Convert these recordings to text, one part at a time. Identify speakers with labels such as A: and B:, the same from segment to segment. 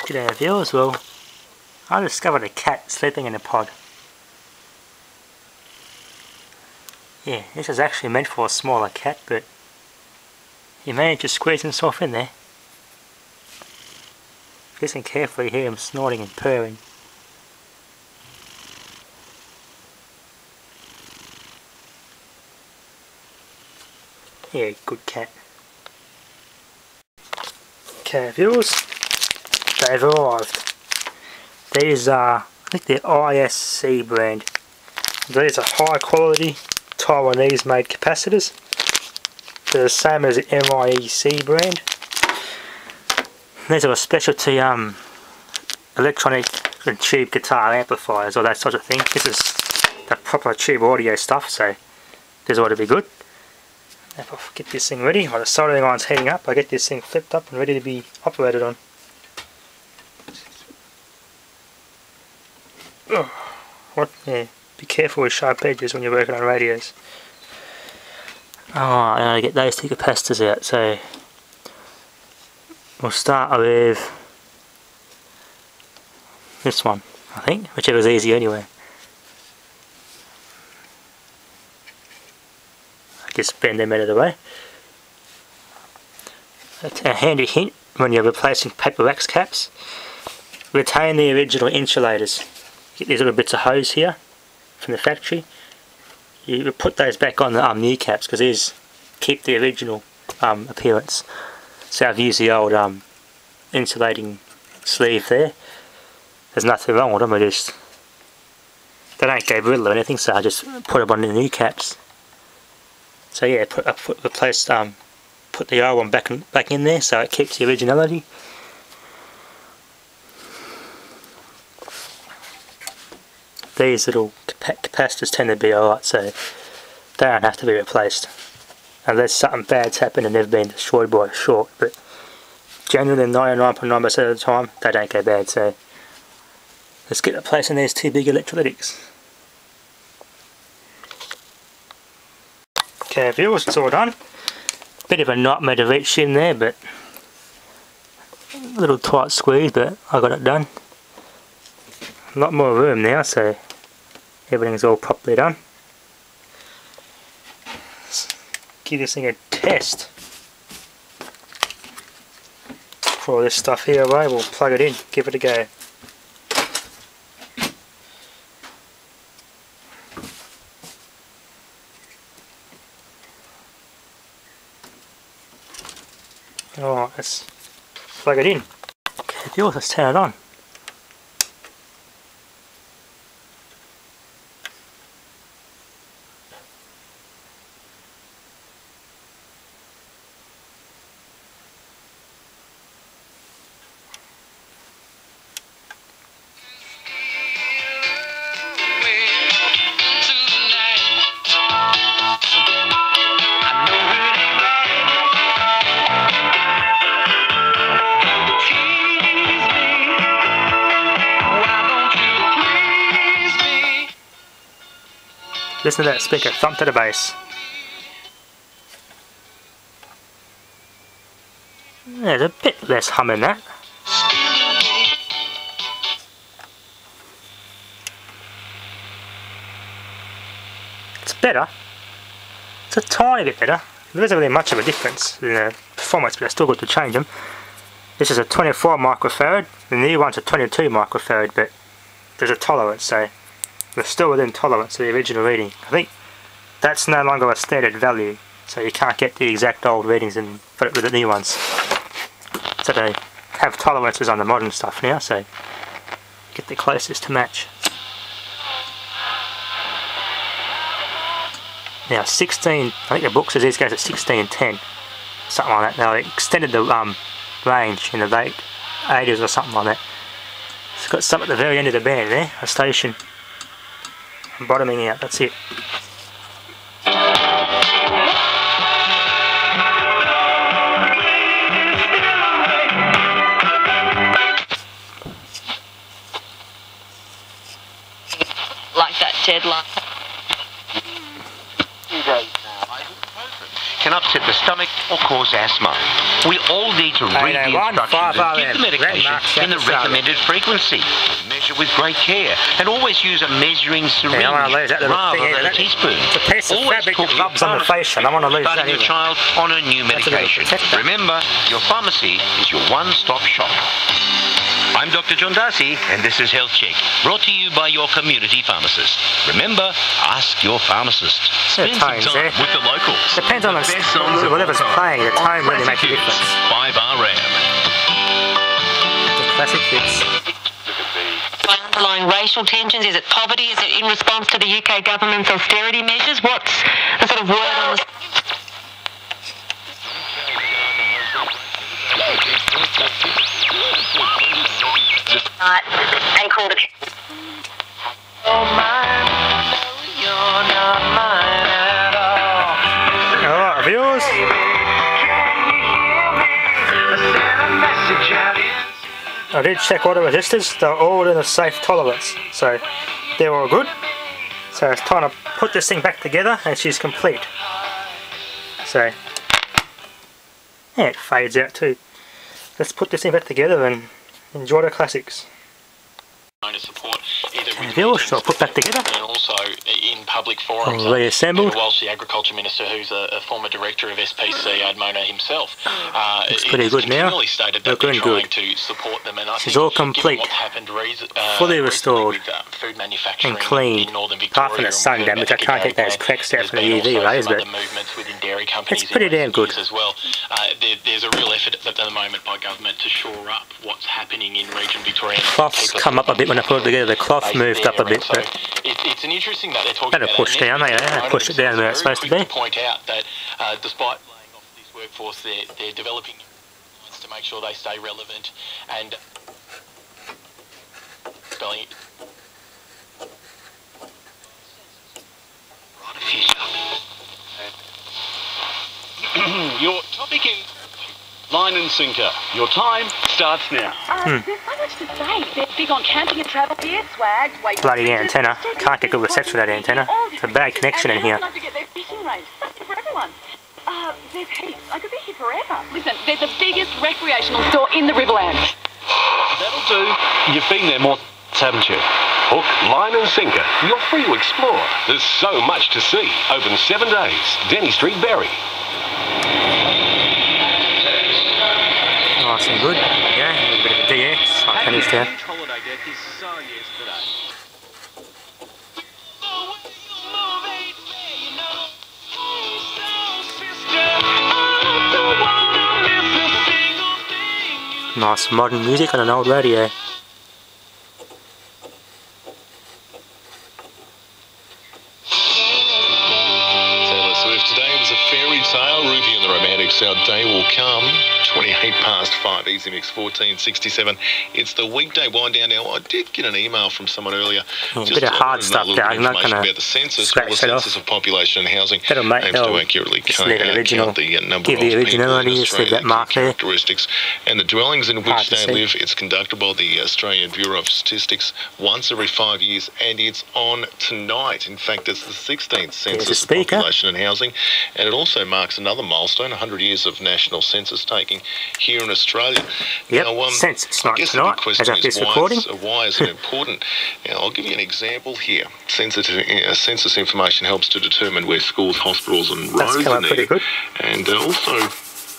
A: G'day viewers, well, I discovered a cat sleeping in a pod. Yeah, this is actually meant for a smaller cat, but he managed to squeeze himself in there. Listen carefully, hear him snorting and purring. Yeah, good cat. Okay viewers, they've arrived. These are, I think they're ISC brand. These are high quality Taiwanese made capacitors. They're the same as the MIEC brand. These are a specialty electronic and tube guitar amplifiers or that sort of thing. This is the proper tube audio stuff, so this ought to be good. If I get this thing ready, while the soldering iron's heating up, I get this thing flipped up and ready to be operated on. What? Yeah, be careful with sharp edges when you're working on radios. Alright, I'm going to get those two capacitors out, so we'll start with this one, I think, whichever's easy anyway. Just bend them out of the way. That's a handy hint when you're replacing paper wax caps. Retain the original insulators. Get these little bits of hose here from the factory. You put those back on the new caps because these keep the original appearance. So I've used the old insulating sleeve there. There's nothing wrong with them, they don't go brittle or anything, so I just put them on the new caps. So yeah, put the old one back in there so it keeps the originality. These little capacitors tend to be alright, so they don't have to be replaced unless something bad's happened and they've been destroyed by a short, but generally 99.9% of the time they don't go bad. So let's get replacing these two big electrolytics. Okay viewers, it's all done. Bit of a nightmare to reach in there, but a little tight squeeze, but I got it done. A lot more room now, so everything's all properly done. Let's give this thing a test. Pour all this stuff here away, we'll plug it in, give it a go. Alright, let's plug it in. Okay, viewers, let's turn it on. Listen to that speaker thump to the bass. There's a bit less hum in that. It's better. It's a tiny bit better. There isn't really much of a difference in the performance, but it's still good to change them. This is a 24 microfarad. The new one's a 22 microfarad, but there's a tolerance, so we're still within tolerance of the original reading. I think that's no longer a standard value, so you can't get the exact old readings and put it with the new ones. So they have tolerances on the modern stuff now, so get the closest to match. Now 16, I think the book says these goes at 1610, something like that. Now they extended the range in the late 80s or something like that. It's got some at the very end of the band there, a station. Bottoming out, that's it.
B: Like that deadline. can upset the stomach or cause asthma. We all need to read the instructions and give the medication in the recommended frequency. Measure with great care and always use a measuring syringe rather than a teaspoon.
A: It's a piece of fabric that rubs on the face, and I want to lose that
B: starting your child on a new medication. Remember, your pharmacy is your one-stop shop. I'm Dr. John Darcy, and this is Health Check, brought to you by your community pharmacist. Remember, ask your pharmacist. Spend some time with the locals.
A: Depends on whatever's playing, the tone really makes a difference.
B: 5R RAM.
A: The classic hits.
C: Underlying racial tensions? Is it poverty? Is it in response to the UK government's austerity measures? What's the sort of word on the... and called it...
A: Alright, viewers. I did check all the resistors, they're all in a safe tolerance, so they're all good. So it's time to put this thing back together and she's complete. So, yeah, it fades out too. Let's put this thing back together and enjoy the classics. So I'll put back together.
D: And also in public forums.
A: Reassembled.
D: Whilst the Agriculture Minister, who's a former director of SPC, Admona himself,
A: it's pretty good now.
D: Stated that they're trying to support them. And I
A: She's all complete, fully restored,
D: food manufacturing
A: and clean.
D: in northern Victoria,
A: Apart from the sun damage, I can't get those cracks out from the UV rays, but it's pretty damn good.
D: As well. There's a real effort at the moment by government to shore up what's happening in region Victoria.
A: The cloths come up a bit when I put it together. The cloth moved up a bit, but
D: it's an interesting that they're talking
A: that'll push down, push it down where it's supposed to be.
D: Point out that despite laying off this workforce, they're developing to make sure they stay relevant and spelling it. Right, a future.
E: Your topic is line and sinker. Your time starts now.
F: There's so much to say. They're big on camping and travel gear, swag, weight.
A: Bloody antenna. Can't get good reception with that antenna. It's a bad connection in here.
F: And to get their fishing range. Something for everyone. There's heaps. I could be here forever. Listen, they're the biggest recreational store in the Riverlands.
E: That'll do. You've been there more, haven't you? Hook, line and sinker. You're free to explore. There's so much to see. Open 7 days. Denny Street, Berry.
A: Nice and good. Yeah, a little bit of a DX. I finished there.
E: Holiday deck is so yesterday.
A: Nice modern music on an old radio.
G: Ruby and the Romantics, our day will come. 28 past 5, Easy Mix 1467. It's the weekday wind down now. I did get an email from someone earlier.
A: A bit of hard stuff there. I'm not going to scratch that off.
G: Census of population and housing
A: that'll make
G: aims to accurately count
A: the number
G: of
A: originality, just leave that mark there.
G: Characteristics and the dwellings in which they live. It's conducted by the Australian Bureau of Statistics once every 5 years, and it's on tonight. In fact, it's the 16th Census of Population and Housing, and it also marks another milestone, 100 years of national census taking here in Australia.
A: Yep,
G: now,
A: census night tonight, as of this recording.
G: Why is it important? Now, I'll give you an example here. Census information helps to determine where schools, hospitals and roads are needed. And also,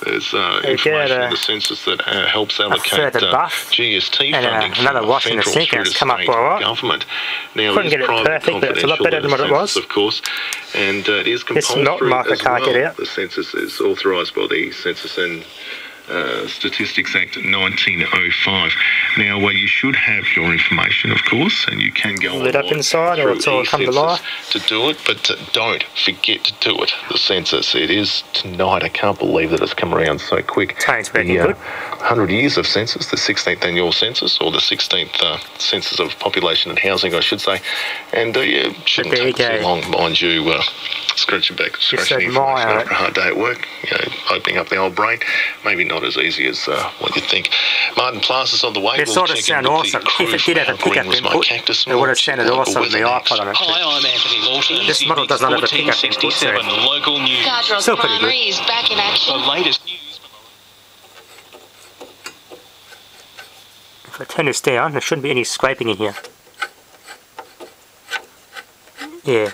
G: there's information in the census that helps allocate GST funding
A: another wash in the sink, and it's come up all right.
G: Government. Now,
A: couldn't get it perfect, but it's a lot better than what it was.
G: Of course, and it is compulsory as well. The census is authorised by the Census and Statistics Act 1905. Now, you should have your information, of course, and you can go
A: lit up inside, or it's all come to life
G: to do it. But don't forget to do it. The census, it is tonight. I can't believe that it's come around so quick.
A: It's very good.
G: 100 years of census, the 16th annual census, or the 16th census of population and housing, I should say. And it shouldn't take too long, mind you. scratching back, scratching the information after a hard day at work, you know, opening up the old brain, maybe not as easy as what you'd think. Martin Plaster's on the way.
A: It sort of sound awesome. If it did have a pickup input, it would have sounded awesome with the iPod on it.
H: Hi, I'm Anthony Lawton.
A: This model does not have a pickup input, so
H: local news.
A: Still pretty good.
C: is back in action.
H: The latest news.
A: If I turn this down, there shouldn't be any scraping in here. Yeah.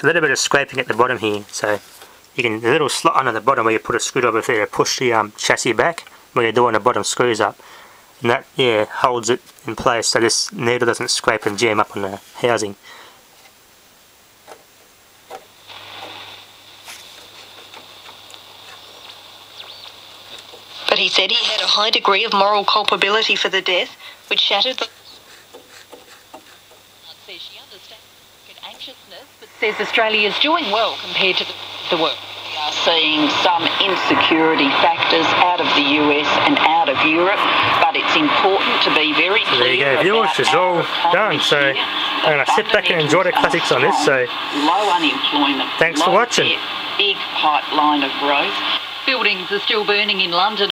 A: A little bit of scraping at the bottom here, so you can, the little slot under the bottom where you put a screwdriver there to push the chassis back when you're doing the bottom screws up, and that, yeah, holds it in place so this needle doesn't scrape and jam up on the housing.
C: But he said he had a high degree of moral culpability for the death, which shattered the... Says she understands anxiousness, but says Australia is doing well compared to the world.
F: We are seeing some insecurity factors out of the US and out of Europe, but it's important to be very clear.
A: So there you go, viewers, it's all done. So I'm going to sit back and enjoy the classics on this. So
F: low unemployment.
A: Thanks for watching.
F: Big pipeline of growth.
C: Buildings are still burning in London.